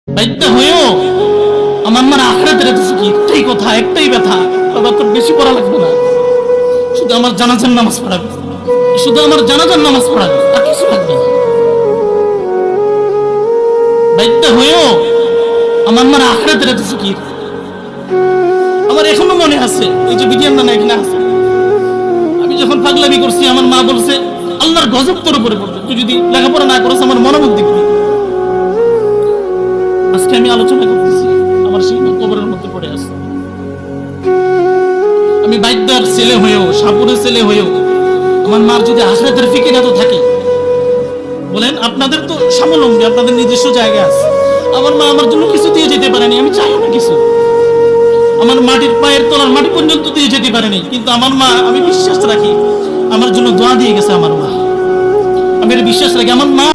বাধ্য হয়েও আমার মার আখড়াতে রেখেছে কি একটাই কথা, একটাই ব্যথা, বাবা তোর বেশি পড়া লাগবে না, শুধু আমার জানাজার নামাজ পড়াবে, শুধু আমার জানাজার নামাজ পড়াবে, আর কিছু লাগবে না। বাধ্য হয়েও আমার মার আখড়াতে রেখেছে কি, আমার এখনো মনে আছে, ওই যে বিজ্ঞান না এখানে আছে, আমি যখন পাগলামি করছি আমার মা বলছে আল্লাহর গজব তোর উপরে পড়বে, তুই যদি লেখাপড়া না করিস আমার মনোমুখ দেখবি। আজকে আমি আলোচনা করতেছি, আমার সেই মা কবরের মধ্যে পড়ে আছে। আমি বাইদ্যার ছেলে হয়েও, সাপুরের ছেলে হয়েও আমার মার যদি আখিরাতের ফিকির এত থাকে, বলেন আপনাদের তো স্বাবলম্বী, আপনাদের নিজস্ব জায়গা আছে, আমার মা আমার জন্য কিছু দিয়ে যেতে পারেনি, আমি চাইও না কিছু, আমার মাটির পায়ের তলার মাটি পর্যন্ত দিয়ে যেতে পারেনি, কিন্তু আমার মা, আমি বিশ্বাস রাখি আমার জন্য দোয়া দিয়ে গেছে আমার মা, আমি এটা বিশ্বাস রাখি। আমার মা